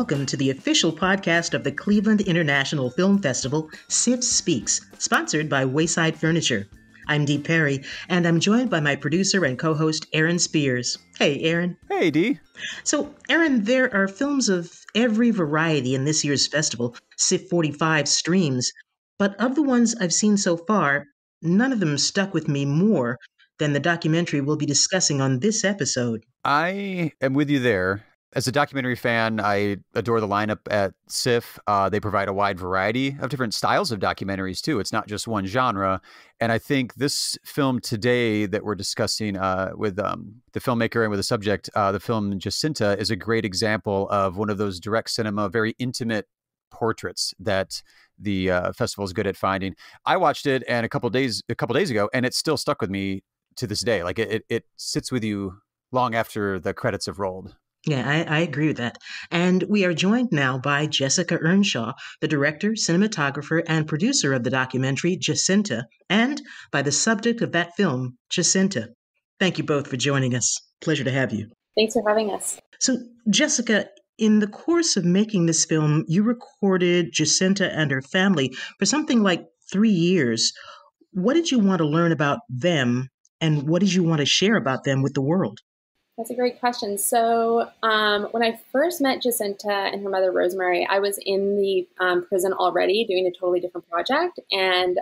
welcome to the official podcast of the Cleveland International Film Festival, SIF Speaks, sponsored by Wayside Furniture. I'm Dee Perry, and I'm joined by my producer and co-host, Aaron Spears. Hey, Aaron. Hey, Dee. So, Aaron, there are films of every variety in this year's festival, SIF 45 streams, but of the ones I've seen so far, none of them stuck with me more than the documentary we'll be discussing on this episode. I am with you there. As a documentary fan, I adore the lineup at SIF. They provide a wide variety of different styles of documentaries, too. It's not just one genre. And I think this film today that we're discussing with the filmmaker and with the subject, the film JACINTA, is a great example of one of those direct cinema, very intimate portraits that the festival is good at finding. I watched it and a couple days ago, and it still stuck with me to this day. Like it sits with you long after the credits have rolled. Yeah, I agree with that. And we are joined now by Jessica Earnshaw, the director, cinematographer, and producer of the documentary JACINTA, and by the subject of that film, JACINTA. Thank you both for joining us. Pleasure to have you. Thanks for having us. So, Jessica, in the course of making this film, you recorded JACINTA and her family for something like 3 years. What did you want to learn about them, and what did you want to share about them with the world? That's a great question. So when I first met JACINTA and her mother, Rosemary, I was in the prison already doing a totally different project. And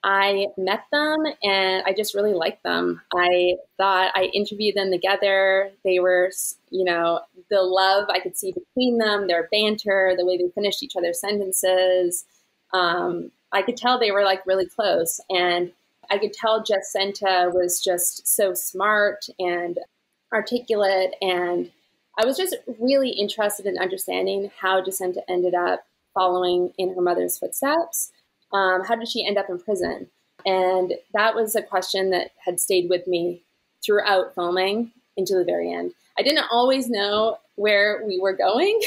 I met them and I just really liked them. I thought I interviewed them together. They were, the love I could see between them, their banter, the way they finished each other's sentences. I could tell they were like really close. And I could tell JACINTA was just so smart and articulate, and I was just really interested in understanding how JACINTA ended up following in her mother's footsteps. How did she end up in prison? And that was a question that had stayed with me throughout filming into the very end. I didn't always know where we were going,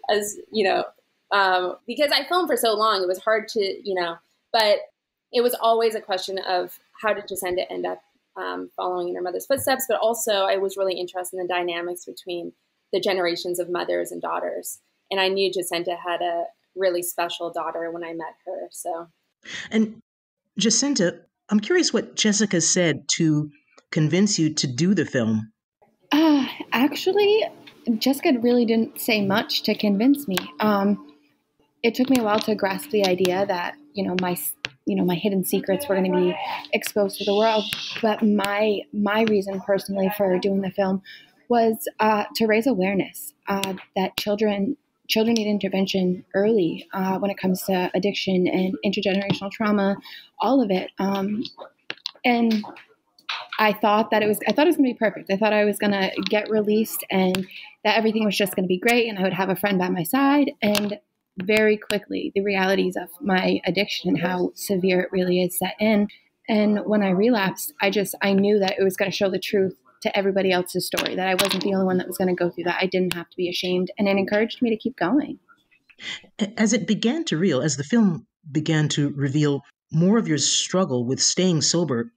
as because I filmed for so long, it was hard to, but it was always a question of how did JACINTA end up following in her mother's footsteps, but also I was really interested in the dynamics between the generations of mothers and daughters. And I knew JACINTA had a really special daughter when I met her. So, and JACINTA, I'm curious what Jessica said to convince you to do the film. Actually, Jessica really didn't say much to convince me. It took me a while to grasp the idea that, my hidden secrets were going to be exposed to the world. But my reason personally for doing the film was to raise awareness that children need intervention early when it comes to addiction and intergenerational trauma, all of it. And I thought it was going to be perfect. I thought I was going to get released and that everything was just going to be great and I would have a friend by my side. And very quickly, the realities of my addiction and how severe it really is set in. And when I relapsed, I knew that it was going to show the truth to everybody else's story, that I wasn't the only one that was going to go through that. I didn't have to be ashamed. And it encouraged me to keep going. As the film began to reveal more of your struggle with staying sober,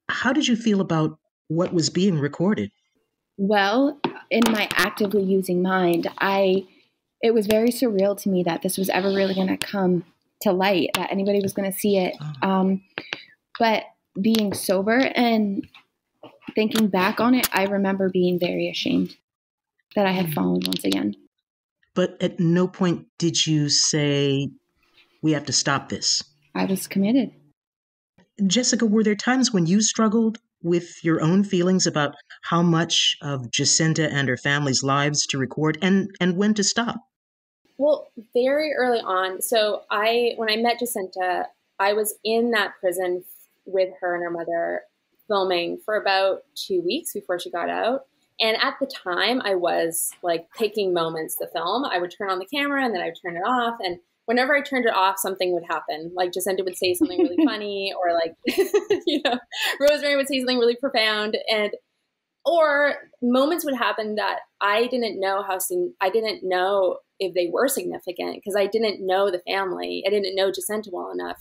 how did you feel about what was being recorded? Well, in my actively using mind, it was very surreal to me that this was ever really going to come to light, that anybody was going to see it. But being sober and thinking back on it, I remember being very ashamed that I had fallen once again. But at no point did you say, we have to stop this? I was committed. Jessica, were there times when you struggled with your own feelings about how much of JACINTA and her family's lives to record and when to stop? Well, very early on. So when I met JACINTA, I was in that prison with her and her mother filming for about 2 weeks before she got out. And at the time, I was like picking moments to film. I would turn on the camera and then I would turn it off. And whenever I turned it off, something would happen. Like JACINTA would say something really funny, or like, Rosemary would say something really profound. Or moments would happen that I didn't know I didn't know if they were significant because I didn't know the family. I didn't know JACINTA well enough,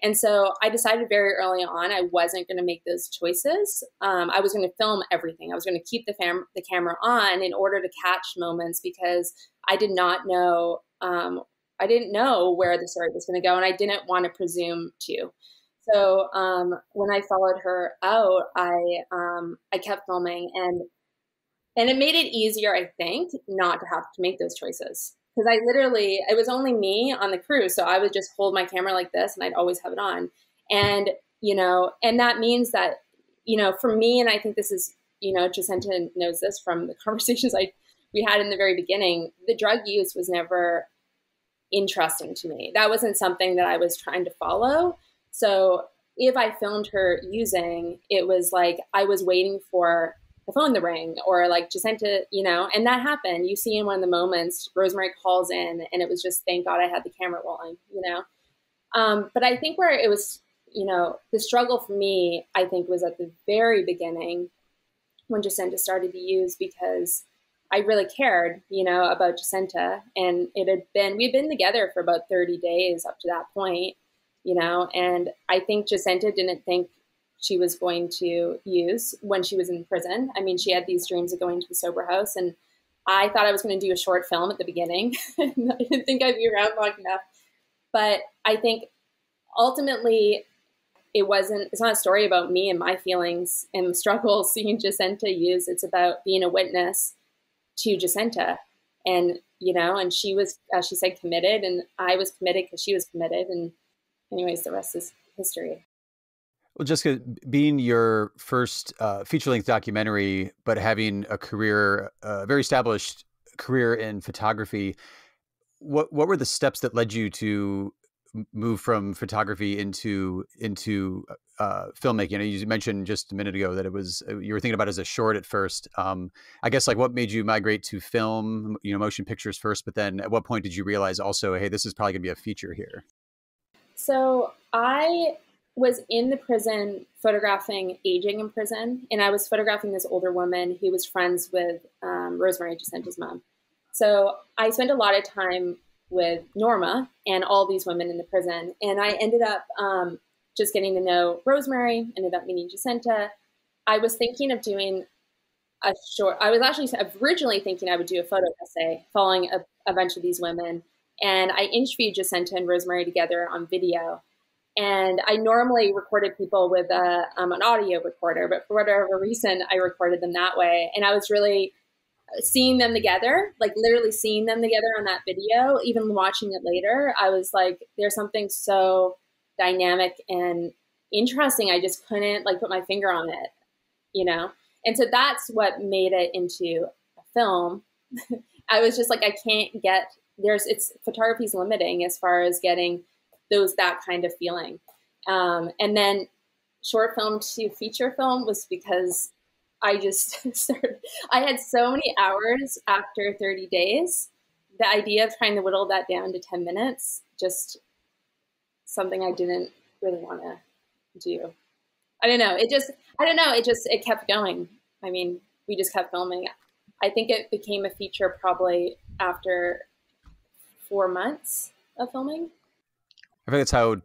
And so I decided very early on I wasn't going to make those choices. I was going to film everything. I was going to keep the camera on in order to catch moments, because I did not know. I didn't know where the story was going to go, and I didn't want to presume to. So when I followed her out, I kept filming, and it made it easier, I think, not to have to make those choices. Because it was only me on the crew. So I would just hold my camera like this and I'd always have it on. And, and that means that, for me, and I think this is, Jacinta knows this from the conversations we had in the very beginning, the drug use was never interesting to me. That wasn't something that I was trying to follow. So if I filmed her using, it was like I was waiting for the phone to ring, or like Jacinta, and that happened. You see in one of the moments, Rosemary calls in, and it was just, thank God I had the camera rolling, But I think where it was, the struggle for me, I think, was at the very beginning when Jacinta started to use, because I really cared, about Jacinta, and we'd been together for about 30 days up to that point, and I think Jacinta didn't think she was going to use when she was in prison. I mean, she had these dreams of going to the sober house, and I thought I was going to do a short film at the beginning. I didn't think I'd be around long enough. But I think ultimately it's not a story about me and my feelings and struggles seeing Jacinta use. It's about being a witness to Jacinta. And, and she was, as she said, committed, and I was committed because she was committed. And anyways, the rest is history. Well, Jessica, being your first feature-length documentary, but having a career, very established career in photography, what were the steps that led you to move from photography into filmmaking? You mentioned just a minute ago that it was you were thinking about it as a short at first. I guess, like, what made you migrate to film, motion pictures first, but then at what point did you realize also, hey, this is probably going to be a feature here? So I was in the prison photographing aging in prison, and I was photographing this older woman who was friends with Rosemary, Jacinta's mom. So I spent a lot of time with Norma and all these women in the prison, and I ended up just getting to know Rosemary, ended up meeting Jacinta. I was thinking of doing I was actually originally thinking I would do a photo essay following a bunch of these women, and I interviewed Jacinta and Rosemary together on video. And I normally recorded people with an audio recorder, but for whatever reason, I recorded them that way. And I was really seeing them together, like literally seeing them together on that video, even watching it later. I was like, there's something so dynamic and interesting. I just couldn't put my finger on it, And so that's what made it into a film. I was just like, I can't get photography's limiting as far as getting that kind of feeling. And then short film to feature film was because I just I had so many hours after 30 days. The idea of trying to whittle that down to 10 minutes, just something I didn't really want to do. I don't know. It kept going. I mean, we just kept filming. I think it became a feature probably after 4 months of filming. I think that's how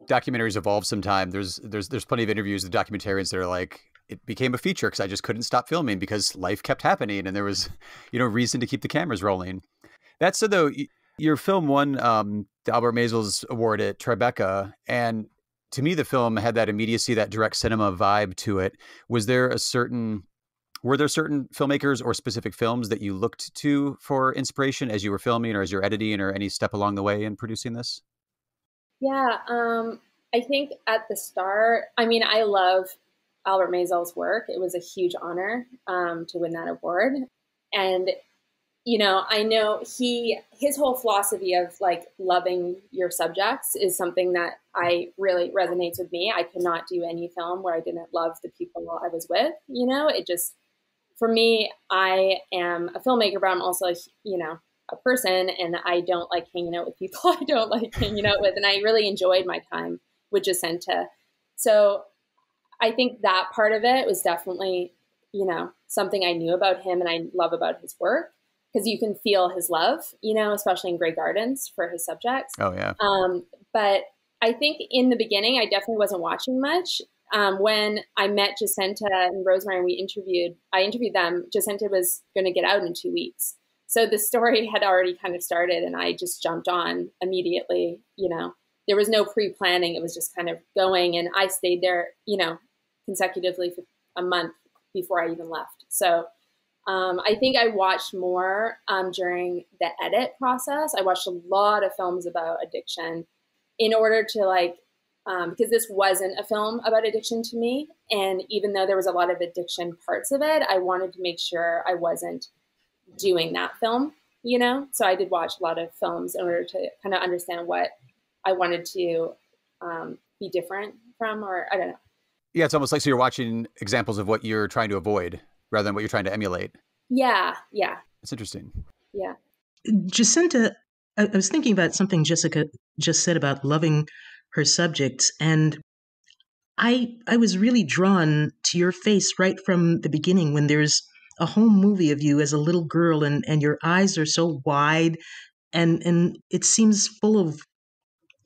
documentaries evolve sometimes. There's plenty of interviews with documentarians that are like, it became a feature because I just couldn't stop filming because life kept happening and there was, reason to keep the cameras rolling. That said, though, your film won the Albert Maysles Award at Tribeca, and to me, the film had that immediacy, that direct cinema vibe to it. Were there certain filmmakers or specific films that you looked to for inspiration as you were filming or as you're editing or any step along the way in producing this? Yeah, I think at the start, I love Albert Maysles' work. It was a huge honor to win that award. And, I know his whole philosophy of loving your subjects is something that I really resonates with me. I could not do any film where I didn't love the people I was with, it just, for me, I am a filmmaker, but I'm also, a person, and I don't like hanging out with people I don't like hanging out with. And I really enjoyed my time with Jacinta. So I think that part of it was definitely, something I knew about him and I love about his work, because you can feel his love, especially in Grey Gardens for his subjects. Oh, yeah. But I think in the beginning, I definitely wasn't watching much. When I met Jacinta and Rosemary, and I interviewed them. Jacinta was going to get out in 2 weeks. So the story had already kind of started, and I just jumped on immediately. There was no pre-planning. It was just kind of going, and I stayed there, consecutively for a month before I even left. So I think I watched more during the edit process. I watched a lot of films about addiction in order to because this wasn't a film about addiction to me. And even though there was a lot of addiction parts of it, I wanted to make sure I wasn't doing that film, So I did watch a lot of films in order to kind of understand what I wanted to be different from, or I don't know. Yeah, it's almost like so you're watching examples of what you're trying to avoid rather than what you're trying to emulate. Yeah. It's interesting. Yeah. Jacinta, I was thinking about something Jessica just said about loving her subjects, and I was really drawn to your face right from the beginning when there's a home movie of you as a little girl, and your eyes are so wide, and it seems full of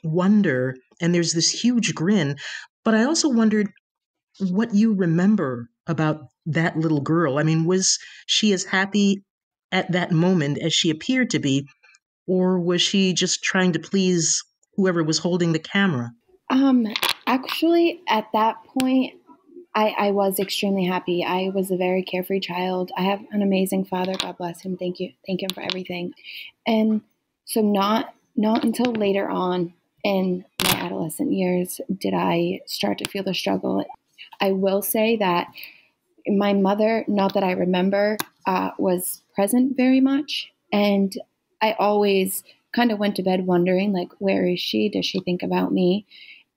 wonder, and there's this huge grin. But I also wondered what you remember about that little girl. I mean, was she as happy at that moment as she appeared to be, or was she just trying to please whoever was holding the camera? Actually, at that point, I was extremely happy. I was a very carefree child. I have an amazing father. God bless him. Thank him for everything. And so not until later on in my adolescent years did I start to feel the struggle. I will say that my mother, not that I remember, was present very much. And I always kind of went to bed wondering, like, where is she? Does she think about me?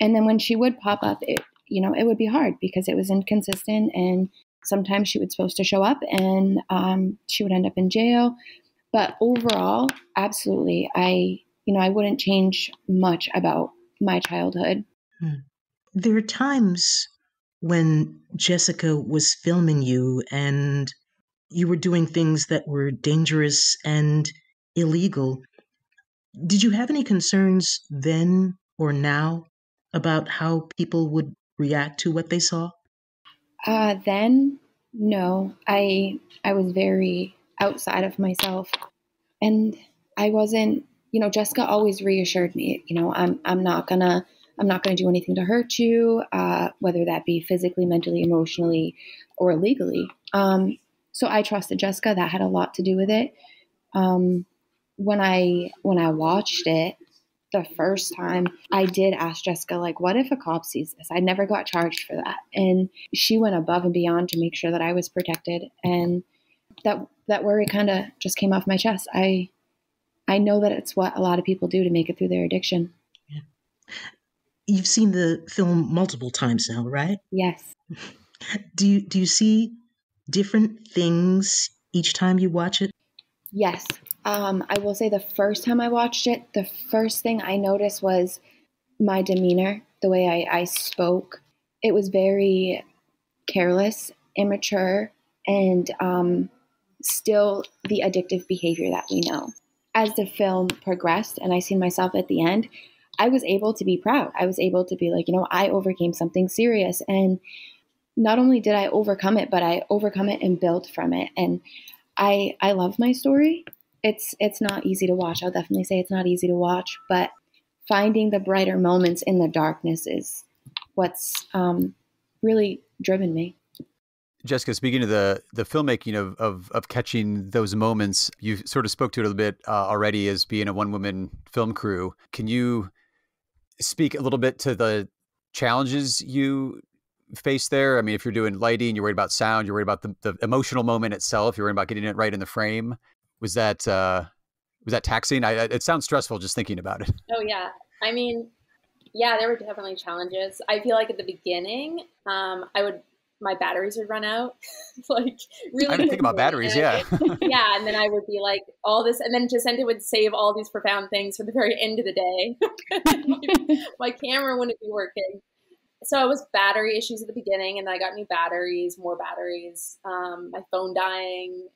And then when she would pop up, it would be hard because it was inconsistent. And sometimes she was supposed to show up and she would end up in jail. But overall, absolutely, I wouldn't change much about my childhood. There are times when Jessica was filming you and you were doing things that were dangerous and illegal. Did you have any concerns then or now about how people would react to what they saw? Then, no, I was very outside of myself, and I wasn't. Jessica always reassured me. I'm not gonna do anything to hurt you, whether that be physically, mentally, emotionally, or legally. So I trusted Jessica. That had a lot to do with it. When I watched it the first time, I did ask Jessica, like, what if a cop sees this? I never got charged for that. And she went above and beyond to make sure that I was protected. And that worry kind of just came off my chest. I know that it's what a lot of people do to make it through their addiction. Yeah. You've seen the film multiple times now, right? Yes. Do you see different things each time you watch it? Yes. I will say the first time I watched it, the first thing I noticed was my demeanor, the way I spoke. It was very careless, immature, and still the addictive behavior that we know. As the film progressed and I seen myself at the end, I was able to be proud. I was able to be like, I overcame something serious. And not only did I overcome it, but I overcome it and built from it. And I love my story. It's not easy to watch. I'll definitely say it's not easy to watch, but finding the brighter moments in the darkness is what's really driven me. Jessica, speaking of the filmmaking of catching those moments, you sort of spoke to it a little bit already as being a one-woman film crew. Can you speak a little bit to the challenges you face there? I mean, if you're doing lighting, you're worried about sound, you're worried about the emotional moment itself, you're worried about getting it right in the frame. Was that taxing? It sounds stressful just thinking about it. Oh, yeah. I mean, yeah, there were definitely challenges. I feel like at the beginning, my batteries would run out. Like really. I didn't think about batteries. Yeah. Yeah. And then I would be like all this, and then Jacinta would save all these profound things for the very end of the day. My camera wouldn't be working. So it was battery issues at the beginning, and then I got new batteries, more batteries, my phone dying.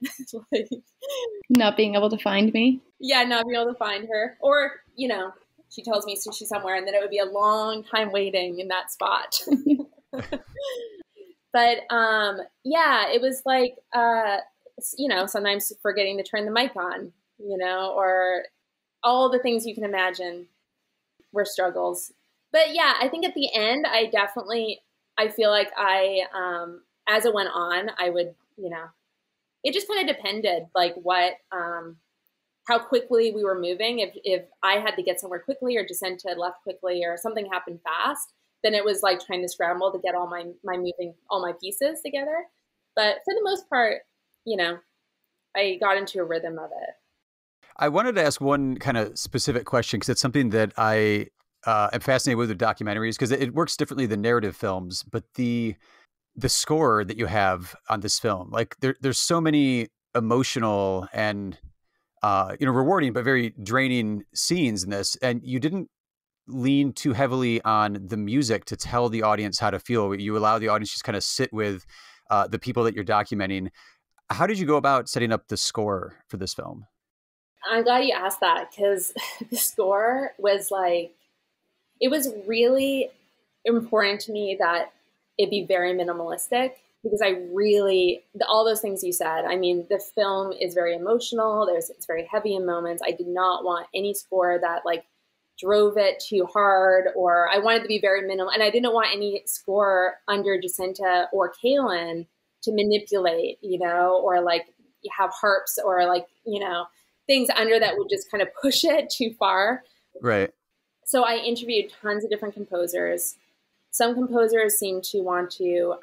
Not being able to find me. Yeah, not being able to find her. Or, she tells me sushi somewhere, and then it would be a long time waiting in that spot. But yeah, it was like, sometimes forgetting to turn the mic on, or all the things you can imagine were struggles. But yeah, I think at the end, I feel like as it went on, I would, it just kind of depended like how quickly we were moving. If I had to get somewhere quickly, or Jacinta left quickly, or something happened fast, then it was like trying to scramble to get all my pieces together. But for the most part, I got into a rhythm of it. I wanted to ask one kind of specific question, because it's something that I am fascinated with documentaries, because it works differently than narrative films. But the score that you have on this film, like there's so many emotional and rewarding but very draining scenes in this, and you didn't lean too heavily on the music to tell the audience how to feel. You allow the audience to just kind of sit with the people that you're documenting. How did you go about setting up the score for this film? I'm glad you asked that, because the score was like, it was really important to me that it be very minimalistic, because all those things you said, I mean, the film is very emotional. It's very heavy in moments. I did not want any score that like drove it too hard, or I wanted to be very minimal. And I didn't want any score under Jacinta or Kaylin to manipulate, or like you have harps or like, things under that would just kind of push it too far. Right. So I interviewed tons of different composers. Some composers seemed to want to,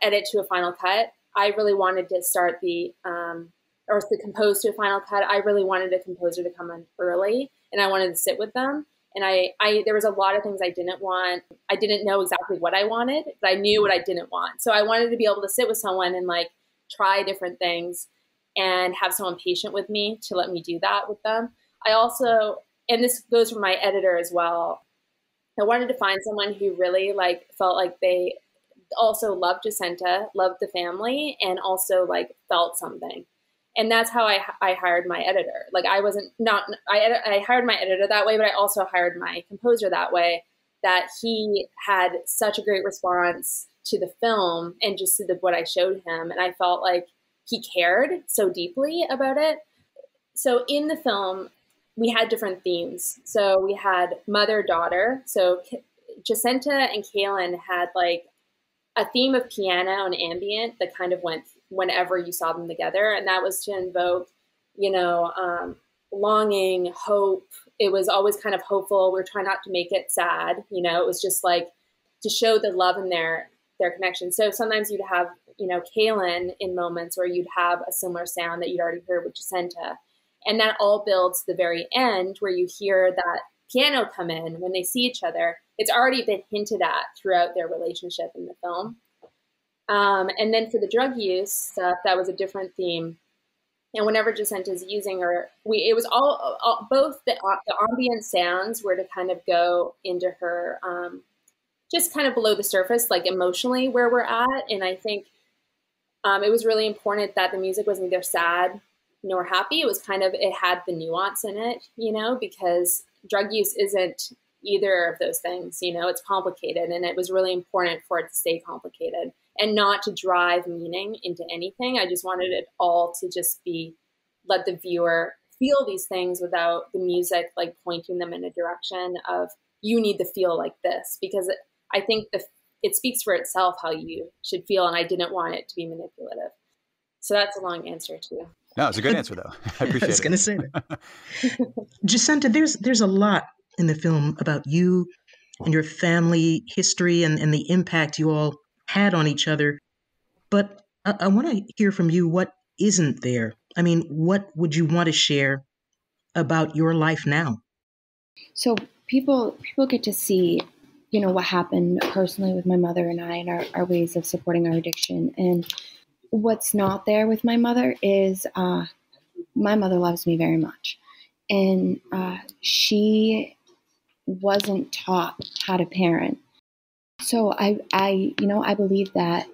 edit to a final cut. I really wanted to start or to compose to a final cut. I really wanted a composer to come in early, and I wanted to sit with them. And there was a lot of things I didn't want. I didn't know exactly what I wanted, but I knew what I didn't want. So I wanted to be able to sit with someone and like try different things, and have someone patient with me to let me do that with them. I also, and this goes for my editor as well, I wanted to find someone who really like felt like they also loved Jacinta, loved the family, and also like felt something. And that's how I hired my editor. Like I hired my editor that way, but I also hired my composer that way, that he had such a great response to the film and just to what I showed him. And I felt like he cared so deeply about it. So in the film, we had different themes. So we had mother-daughter. So Jacinta and Kaylin had like a theme of piano and ambient that kind of went whenever you saw them together. And that was to invoke, longing, hope. It was always kind of hopeful. We're trying not to make it sad. It was just like to show the love in their connection. So sometimes you'd have, Kaylin in moments where you'd have a similar sound that you'd already heard with Jacinta. And that all builds to the very end where you hear that piano come in when they see each other. It's already been hinted at throughout their relationship in the film. And then for the drug use stuff, that was a different theme. And whenever Jacinta's using her, it was all both the ambient sounds were to kind of go into her, just kind of below the surface, like emotionally where we're at. And I think it was really important that the music was neither sad nor happy. It was it had the nuance in it, because drug use isn't either of those things, it's complicated. And it was really important for it to stay complicated and not to drive meaning into anything. I just wanted it all to just let the viewer feel these things without the music, like pointing them in a direction of, you need to feel like this, because I think it speaks for itself how you should feel. And I didn't want it to be manipulative. So that's a long answer too. No, it's a good answer, though. I appreciate it. I was going to say that. Jacinta, there's a lot in the film about you and your family history and the impact you all had on each other. But I want to hear from you, what isn't there? I mean, what would you want to share about your life now? So people get to see, what happened personally with my mother and I, and our ways of supporting our addiction. And what's not there with my mother is my mother loves me very much. And she wasn't taught how to parent. So I believe that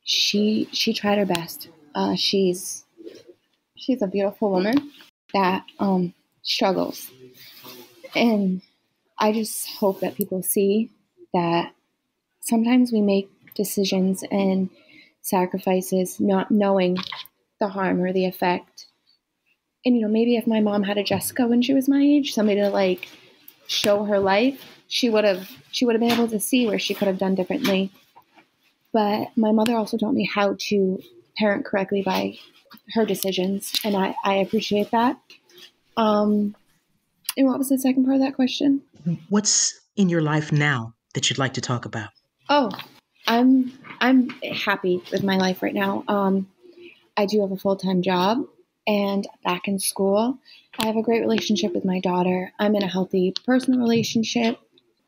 she tried her best. She's a beautiful woman that struggles. And I just hope that people see that sometimes we make decisions and sacrifices not knowing the harm or the effect. And, maybe if my mom had a Jessica when she was my age, somebody to like show her life, she would have been able to see where she could have done differently. But my mother also taught me how to parent correctly by her decisions, and I appreciate that. And what was the second part of that question? What's in your life now that you'd like to talk about? Oh, I'm happy with my life right now. I do have a full-time job and back in school. I have a great relationship with my daughter. I'm in a healthy personal relationship.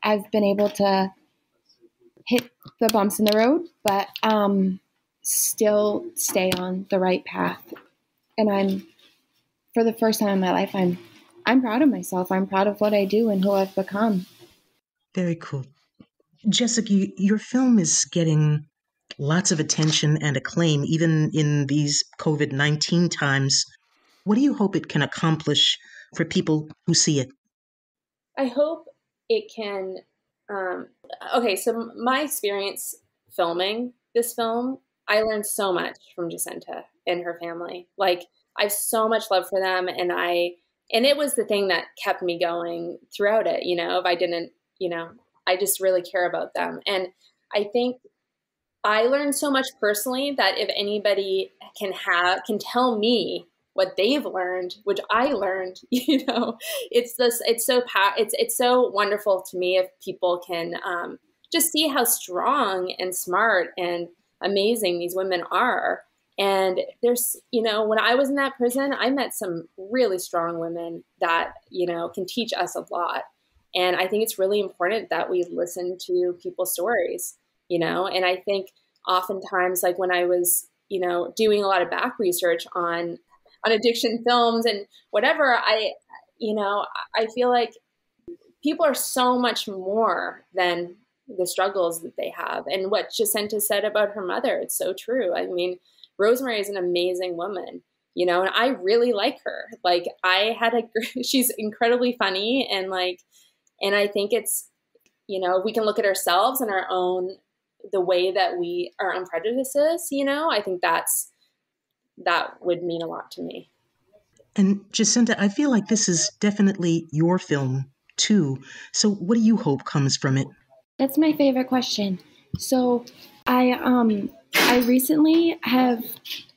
I've been able to hit the bumps in the road, but still stay on the right path. And for the first time in my life, I'm proud of myself. I'm proud of what I do and who I've become. Very cool. Jessica, your film is getting lots of attention and acclaim, even in these COVID-19 times. What do you hope it can accomplish for people who see it? I hope it can. Okay, so my experience filming this film, I learned so much from Jacinta and her family. Like, I have so much love for them, and it was the thing that kept me going throughout it. If I didn't, I just really care about them, and I think I learned so much personally that if anybody can tell me what they've learned, which I learned, it's so wonderful to me if people can just see how strong and smart and amazing these women are. And there's, when I was in that prison, I met some really strong women that, can teach us a lot. And I think it's really important that we listen to people's stories, and I think oftentimes, like when I was, doing a lot of back research on addiction films and whatever, I feel like people are so much more than the struggles that they have. And what Jacinta said about her mother, it's so true. I mean, Rosemary is an amazing woman, and I really like her. Like, she's incredibly funny, and I think it's, we can look at ourselves and the way that our own prejudices, I think that would mean a lot to me. And Jacinta, I feel like this is definitely your film too. So what do you hope comes from it? That's my favorite question. So I recently have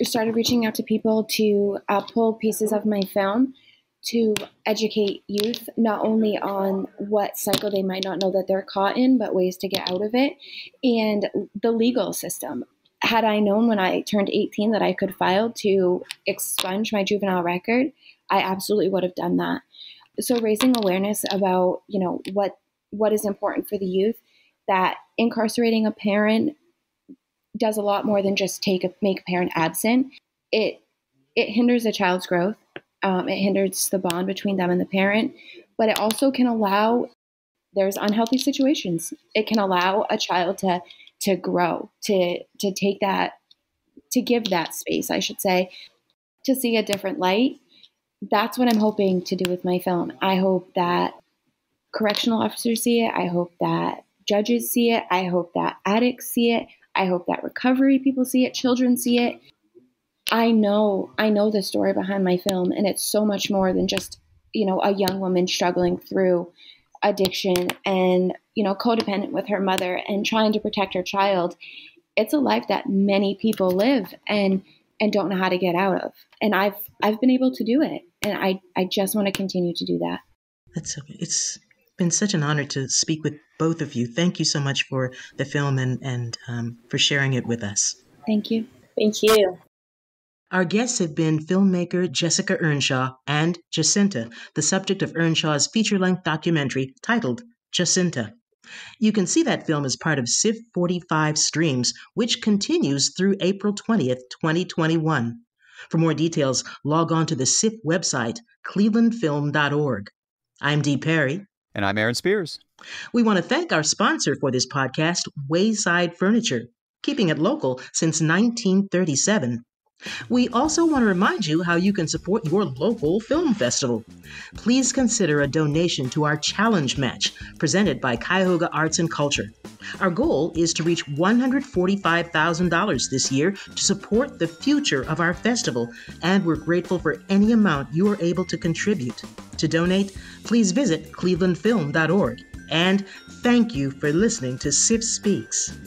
started reaching out to people to pull pieces of my film to educate youth, not only on what cycle they might not know that they're caught in, but ways to get out of it, and the legal system. Had I known when I turned 18 that I could file to expunge my juvenile record, I absolutely would have done that. So raising awareness about, what is important for the youth, that incarcerating a parent does a lot more than just make a parent absent. It hinders a child's growth. It hinders the bond between them and the parent, but it also can allow, there's unhealthy situations. It can allow a child to grow, to take that, to give that space, I should say, to see a different light. That's what I'm hoping to do with my film. I hope that correctional officers see it. I hope that judges see it. I hope that addicts see it. I hope that recovery people see it, children see it. I know the story behind my film, and it's so much more than just, a young woman struggling through addiction and, codependent with her mother and trying to protect her child. It's a life that many people live and don't know how to get out of. And I've been able to do it. And I just want to continue to do that. That's okay. It's been such an honor to speak with both of you. Thank you so much for the film and for sharing it with us. Thank you. Thank you. Our guests have been filmmaker Jessica Earnshaw and Jacinta, the subject of Earnshaw's feature-length documentary titled Jacinta. You can see that film as part of SIF 45 Streams, which continues through April 20th, 2021. For more details, log on to the SIF website, clevelandfilm.org. I'm Dee Perry. And I'm Aaron Spears. We want to thank our sponsor for this podcast, Wayside Furniture, keeping it local since 1937. We also want to remind you how you can support your local film festival. Please consider a donation to our challenge match presented by Cuyahoga Arts and Culture. Our goal is to reach $145,000 this year to support the future of our festival, and we're grateful for any amount you are able to contribute. To donate, please visit clevelandfilm.org. And thank you for listening to SIF Speaks.